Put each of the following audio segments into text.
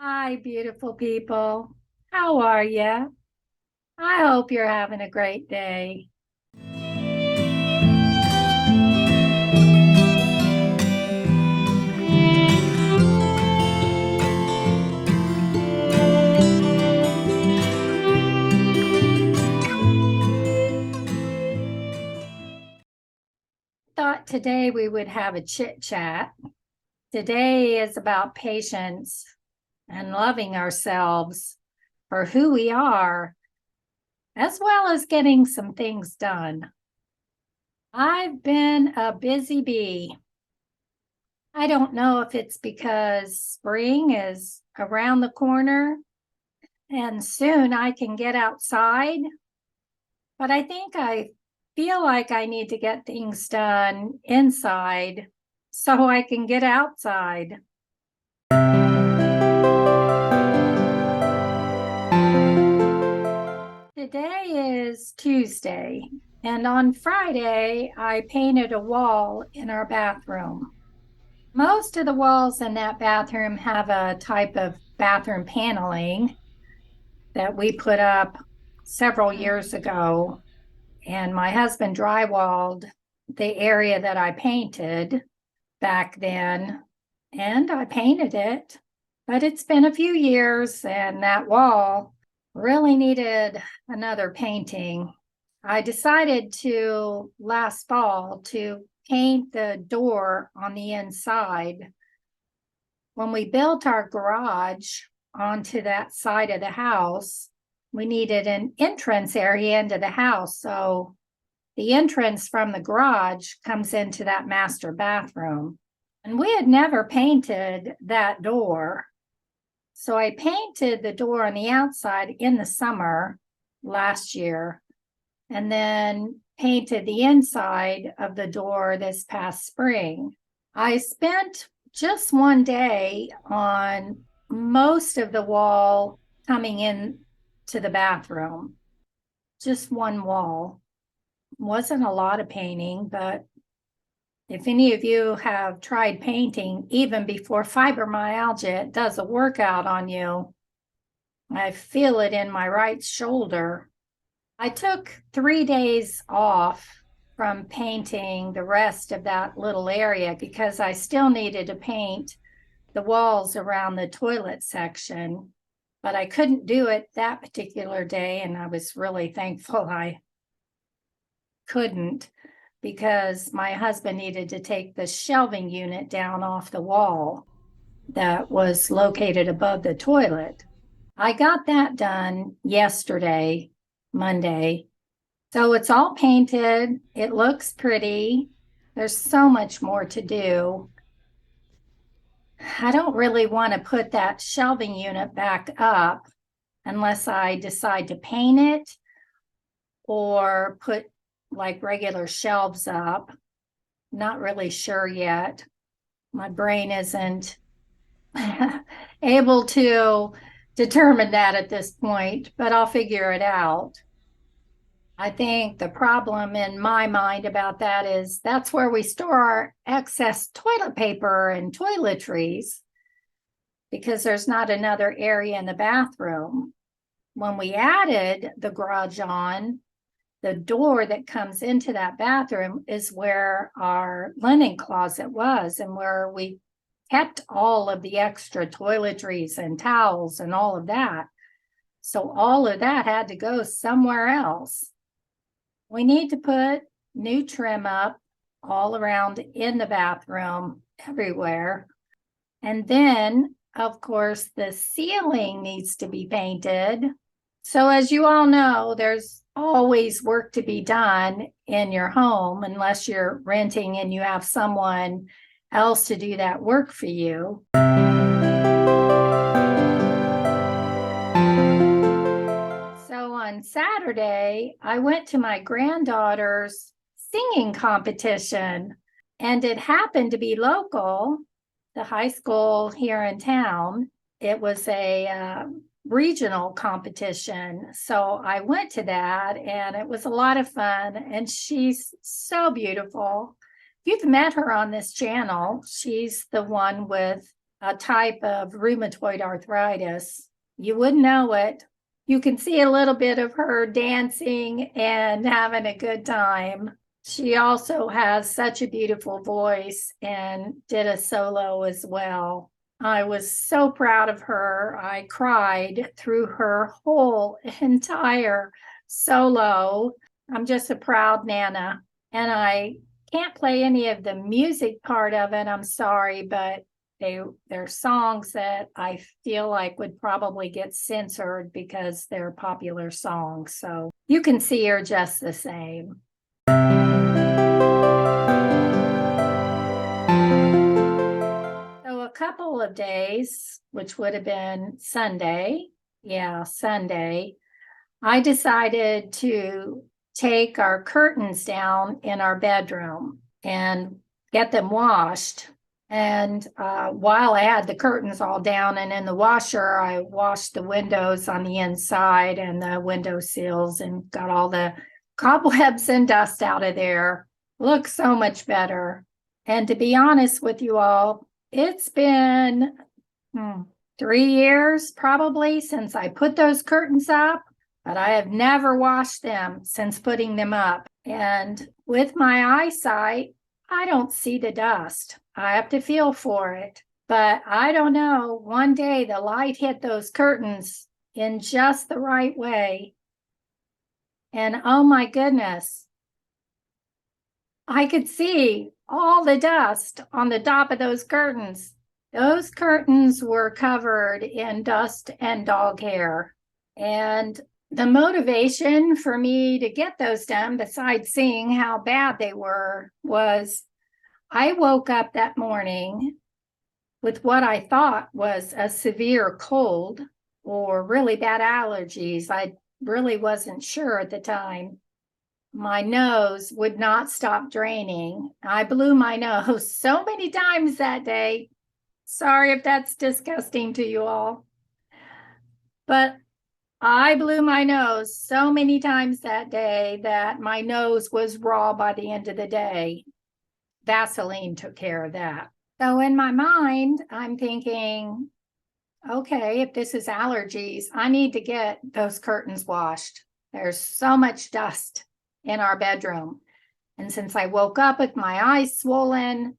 Hi, beautiful people. How are you? I hope you're having a great day. Thought today we would have a chit chat. Today is about patience and loving ourselves for who we are, as well as getting some things done. I've been a busy bee. I don't know if it's because spring is around the corner and soon I can get outside. But I think I feel like I need to get things done inside so I can get outside. Today is Tuesday, and on Friday, I painted a wall in our bathroom. Most of the walls in that bathroom have a type of bathroom paneling that we put up several years ago, and my husband drywalled the area that I painted back then, and I painted it. But it's been a few years, and that wall really needed another painting. I decided to last fall to paint the door on the inside. When we built our garage onto that side of the house, we needed an entrance area into the house. So the entrance from the garage comes into that master bathroom. And we had never painted that door. So I painted the door on the outside in the summer last year, and then painted the inside of the door this past spring. I spent just one day on most of the wall coming in to the bathroom, just one wall. Wasn't a lot of painting, but if any of you have tried painting even before fibromyalgia, it does a workout on you. I feel it in my right shoulder. I took 3 days off from painting the rest of that little area because I still needed to paint the walls around the toilet section, but I couldn't do it that particular day, and I was really thankful I couldn't, because my husband needed to take the shelving unit down off the wall that was located above the toilet. I got that done yesterday, Monday. So it's all painted. It looks pretty. There's so much more to do. I don't really want to put that shelving unit back up unless I decide to paint it or put like regular shelves up. Not really sure yet. My brain isn't able to determine that at this point, but I'll figure it out. I think the problem in my mind about that is that's where we store our excess toilet paper and toiletries, because there's not another area in the bathroom. When we added the garage on, the door that comes into that bathroom is where our linen closet was and where we kept all of the extra toiletries and towels and all of that. So all of that had to go somewhere else. We need to put new trim up all around in the bathroom, everywhere. And then, of course, the ceiling needs to be painted. So as you all know, there's always work to be done in your home unless you're renting and you have someone else to do that work for you. So on Saturday, I went to my granddaughter's singing competition, and it happened to be local, the high school here in town. It was a regional competition. So I went to that, and it was a lot of fun. And she's so beautiful. You've met her on this channel. She's the one with a type of rheumatoid arthritis. You wouldn't know it. You can see a little bit of her dancing and having a good time. She also has such a beautiful voice and did a solo as well. I was so proud of her. I cried through her whole entire solo. I'm just a proud Nana. And I can't play any of the music part of it. I'm sorry, but they're songs that I feel like would probably get censored because they're popular songs. So you can see her just the same. So a couple of days, which would have been Sunday, Sunday, I decided to take our curtains down in our bedroom and get them washed. And while I had the curtains all down and in the washer, I washed the windows on the inside and the window sills and got all the cobwebs and dust out of there. Looks so much better. And to be honest with you all, it's been 3 years probably since I put those curtains up, but I have never washed them since putting them up. And with my eyesight, I don't see the dust. I have to feel for it. But I don't know, one day the light hit those curtains in just the right way. And oh my goodness, I could see all the dust on the top of those curtains. Those curtains were covered in dust and dog hair. And the motivation for me to get those done, besides seeing how bad they were, was I woke up that morning with what I thought was a severe cold or really bad allergies. I really wasn't sure at the time. My nose would not stop draining. I blew my nose so many times that day. Sorry if that's disgusting to you all. But I blew my nose so many times that day that my nose was raw by the end of the day. Vaseline took care of that. So in my mind, I'm thinking, okay, if this is allergies, I need to get those curtains washed. There's so much dust in our bedroom. And since I woke up with my eyes swollen,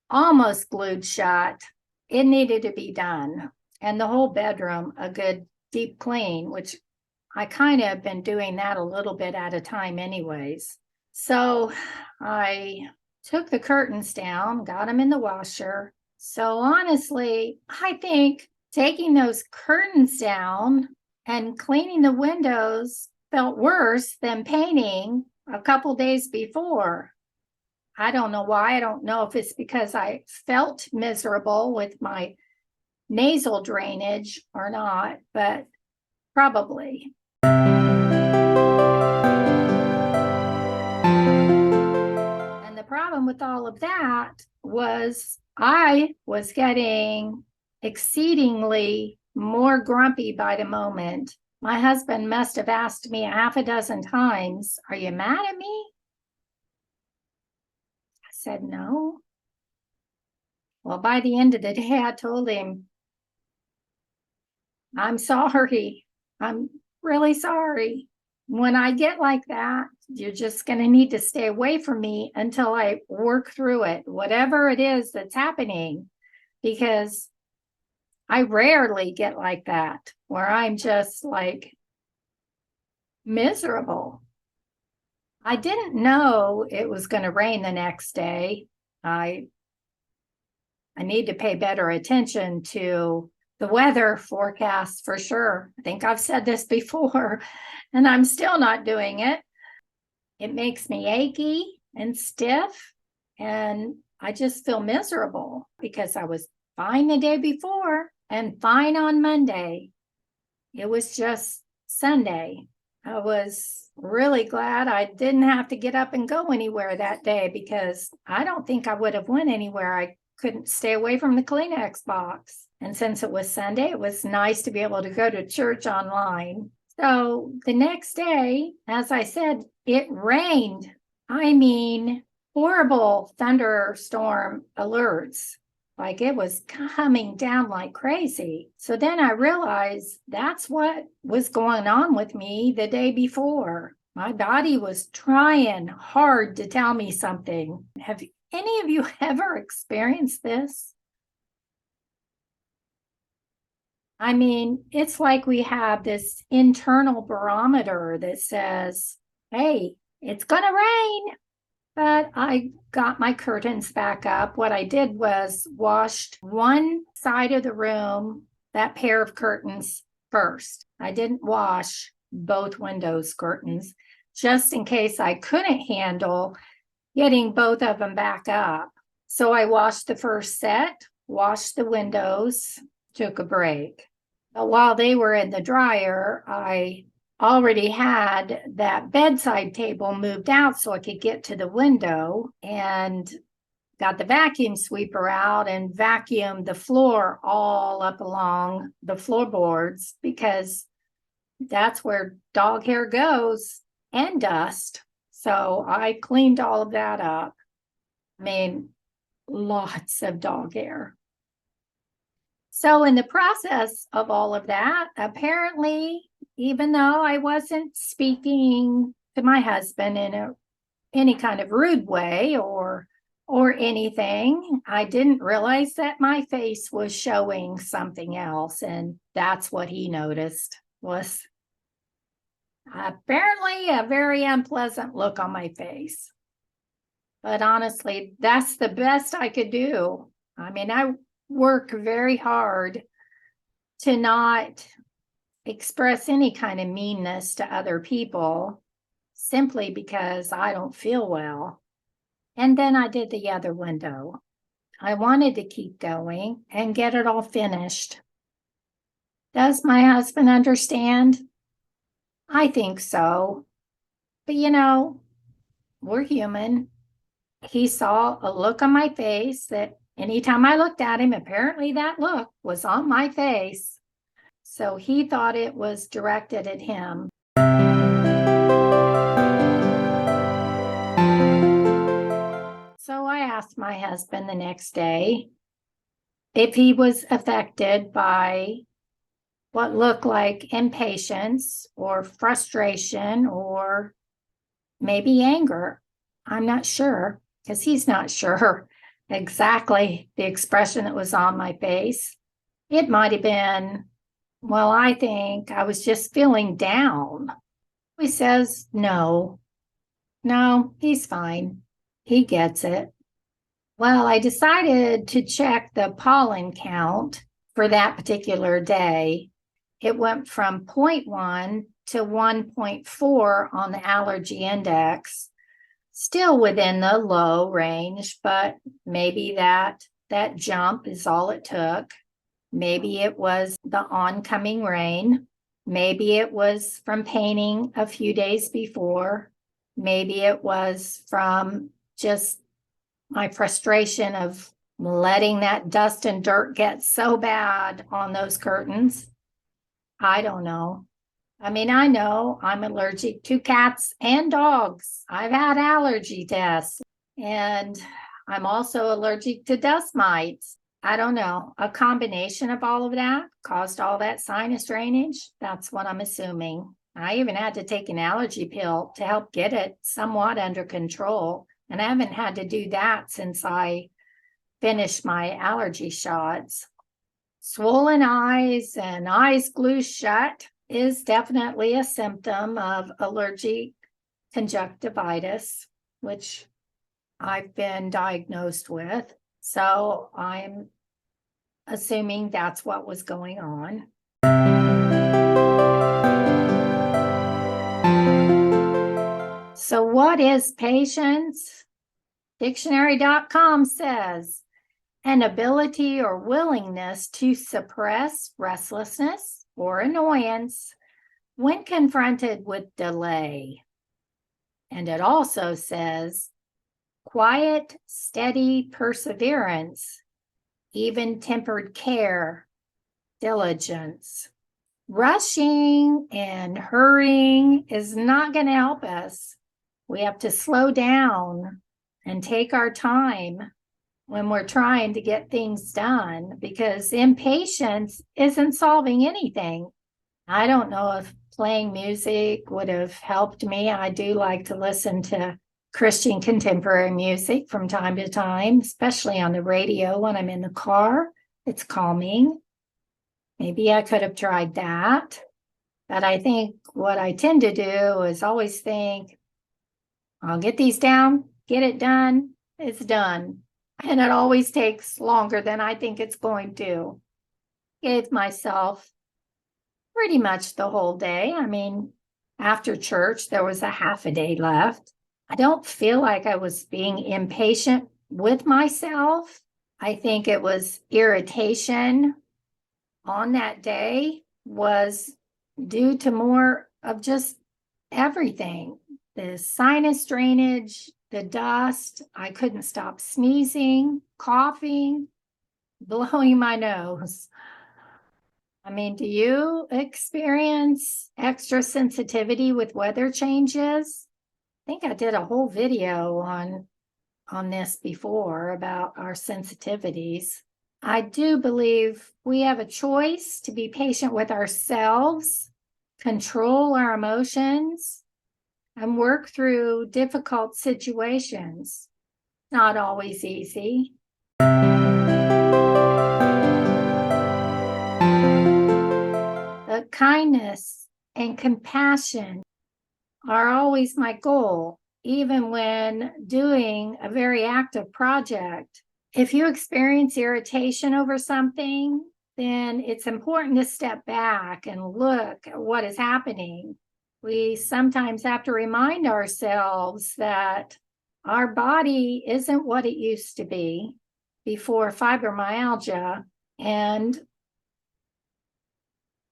almost glued shut, it needed to be done. And the whole bedroom, a good deep clean, which I kind of have been doing that a little bit at a time anyways. So I took the curtains down, got them in the washer. So honestly, I think taking those curtains down and cleaning the windows felt worse than painting a couple days before. I don't know why. I don't know if it's because I felt miserable with my nasal drainage or not, but probably. And the problem with all of that was I was getting exceedingly more grumpy by the moment. My husband must have asked me 6 times, "Are you mad at me?" I said, "No." Well, by the end of the day, I told him, "I'm sorry. I'm really sorry. When I get like that, you're just going to need to stay away from me until I work through it, whatever it is that's happening, because I rarely get like that, where I'm just like miserable." I didn't know it was going to rain the next day. I need to pay better attention to the weather forecast for sure. I think I've said this before, and I'm still not doing it. It makes me achy and stiff, and I just feel miserable because I was fine the day before and fine on Monday. It was just Sunday. I was really glad I didn't have to get up and go anywhere that day, because I don't think I would have went anywhere. I couldn't stay away from the Kleenex box. And since it was Sunday, it was nice to be able to go to church online. So the next day, as I said, it rained. I mean, horrible thunderstorm alerts. like it was coming down like crazy. So then I realized that's what was going on with me the day before. My body was trying hard to tell me something. Have any of you ever experienced this? I mean, it's like we have this internal barometer that says, hey, it's going to rain. But I got my curtains back up. What I did was washed one side of the room, that pair of curtains first. I didn't wash both windows curtains just in case I couldn't handle getting both of them back up. So I washed the first set, washed the windows, took a break. But while they were in the dryer, I already had that bedside table moved out so I could get to the window, and got the vacuum sweeper out and vacuumed the floor all up along the floorboards, because that's where dog hair goes, and dust. So I cleaned all of that up. I mean, lots of dog hair. So in the process of all of that, apparently, even though I wasn't speaking to my husband in any kind of rude way or anything, I didn't realize that my face was showing something else, and that's what he noticed, was apparently a very unpleasant look on my face. But honestly, that's the best I could do. I mean, I work very hard to not express any kind of meanness to other people simply because I don't feel well. And then I did the other window. I wanted to keep going and get it all finished. Does my husband understand? I think so. But we're human. He saw a look on my face that anytime I looked at him, apparently that look was on my face. So he thought it was directed at him. So I asked my husband the next day if he was affected by what looked like impatience or frustration or maybe anger. I'm not sure, because he's not sure exactly the expression that was on my face. It might have been, well, I think I was just feeling down. He says, no, he's fine. He gets it. Well, I decided to check the pollen count for that particular day. It went from 0.1 to 1.4 on the allergy index, still within the low range, but maybe that jump is all it took. Maybe it was the oncoming rain. Maybe it was from painting a few days before. Maybe it was from just my frustration of letting that dust and dirt get so bad on those curtains. I don't know. I mean, I know I'm allergic to cats and dogs. I've had allergy tests, and I'm also allergic to dust mites. I don't know. A combination of all of that caused all that sinus drainage. That's what I'm assuming. I even had to take an allergy pill to help get it somewhat under control. And I haven't had to do that since I finished my allergy shots. Swollen eyes and eyes glued shut is definitely a symptom of allergic conjunctivitis, which I've been diagnosed with. So I'm assuming that's what was going on. So what is patience? Dictionary.com says, an ability or willingness to suppress restlessness or annoyance when confronted with delay. And it also says, quiet, steady perseverance, even-tempered care, diligence. Rushing and hurrying is not going to help us. We have to slow down and take our time. when we're trying to get things done, because impatience isn't solving anything. I don't know if playing music would have helped me. I do like to listen to Christian contemporary music from time to time, especially on the radio when I'm in the car. It's calming. Maybe I could have tried that. But I think what I tend to do is always think, I'll get these down, get it done, it's done. And it always takes longer than I think it's going to. Gave myself pretty much the whole day. I mean, after church, there was a half a day left. I don't feel like I was being impatient with myself. I think it was irritation on that day was due to more of just everything. The sinus drainage, the dust, I couldn't stop sneezing, coughing, blowing my nose. I mean, do you experience extra sensitivity with weather changes? I think I did a whole video on this before about our sensitivities. I do believe we have a choice to be patient with ourselves, control our emotions, and work through difficult situations. Not always easy. But kindness and compassion are always my goal, even when doing a very active project. If you experience irritation over something, then it's important to step back and look at what is happening. We sometimes have to remind ourselves that our body isn't what it used to be before fibromyalgia, and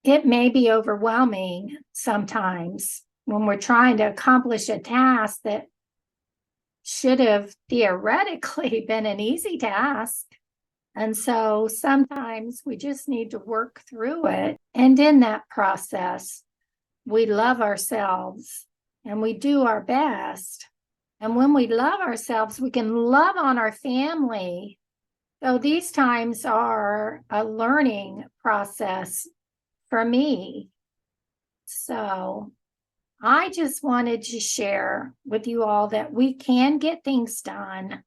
it may be overwhelming sometimes when we're trying to accomplish a task that should have theoretically been an easy task. And so sometimes we just need to work through it. And in that process, we love ourselves and we do our best. And when we love ourselves, we can love on our family. So these times are a learning process for me. So I just wanted to share with you all that we can get things done.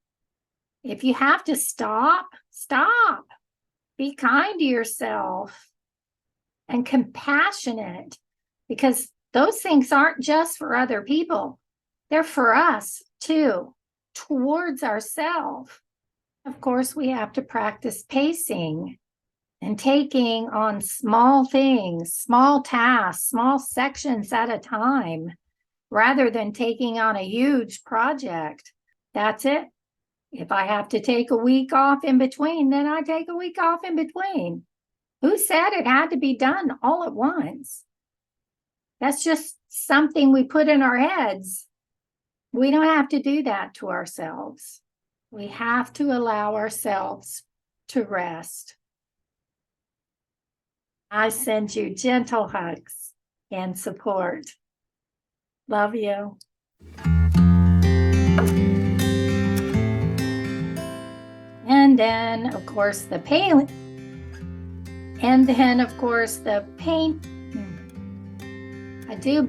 If you have to stop, stop. Be kind to yourself and compassionate, because those things aren't just for other people. They're for us too, towards ourselves. Of course, we have to practice pacing and taking on small things, small tasks, small sections at a time, rather than taking on a huge project. That's it. If I have to take a week off in between, then I take a week off in between. Who said it had to be done all at once? That's just something we put in our heads. We don't have to do that to ourselves. We have to allow ourselves to rest. I send you gentle hugs and support. Love you. And then, of course, the pain. And then, of course, the pain. I do